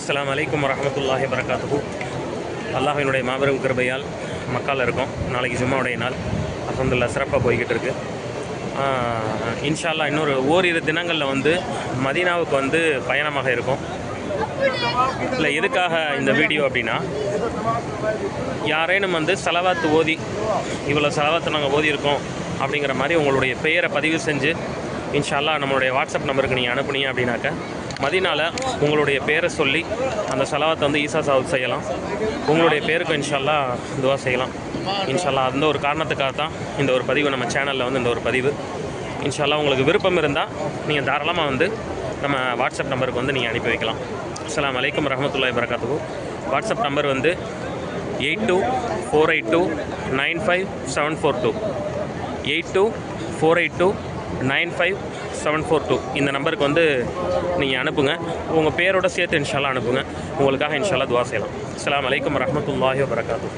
அஸ்ஸலாமு அலைக்கும் வரஹ்மத்துல்லாஹி வபரகாத்துஹு. அல்லாஹ்வினுடைய மாபெரும் கிருபையால் மக்கால் இருக்கும். நாளைக்கு ஜும்மாவுடைய நாள். அல்ஹம்துலில்லாஹ் சிறப்பாக போய்கிட்டு இருக்கு. இன்ஷா அல்லாஹ் இன்னொரு ஓரிரு தினங்களில் மதீனாவுக்கு பயணமாக இருக்கும். இல்லை எதுக்காக இந்த வீடியோ அப்படின்னா, யாரேனும் சலவாத்து ஓதி இவ்வளோ சலவாத்து நாங்கள் ஓதியிருக்கோம் அப்படிங்கிற மாதிரி உங்களுடைய பெயரை பதிவு செஞ்சு இன்ஷா அல்லாஹ் நம்மளுடைய வாட்ஸ்அப் நம்பருக்கு நீங்கள் அனுப்புனீங்க அப்படின்னாக்க மதீனால உங்களுடைய பேரை சொல்லி அந்த சலவாத்தை ஈசா சாவுத் செய்யலாம். உங்களுடைய பேருக்கு இன்ஷா அல்லாஹ் துவா செய்யலாம். இன்ஷா அல்லாஹ் அந்த ஒரு காரணத்துக்காக தான் இந்த ஒரு பதிவு நம்ம சேனலில் இந்த ஒரு பதிவு. இன்ஷா அல்லாஹ் உங்களுக்கு விருப்பம் இருந்தால் நீங்கள் தாராளமாக நம்ம வாட்ஸ்அப் நம்பருக்கு நீங்கள் அனுப்பி வைக்கலாம். அஸ்ஸலாமு அலைக்கும் வரஹ்மத்துல்லாஹி வபரகாத்துஹு. WhatsApp number 8248295742 8248295742. இந்த நம்பருக்கு நீங்கள் அனுப்புங்க. உங்கள் பேரோட சேர்த்து இன்ஷா அல்லாஹ் அனுப்புங்க. உங்களுக்காக இன்ஷா அல்லாஹ் துவா செய்யலாம். அஸ்ஸலாமு அலைக்கும் வரஹ்மத்துல்லாஹி வபரகாத்துஹு.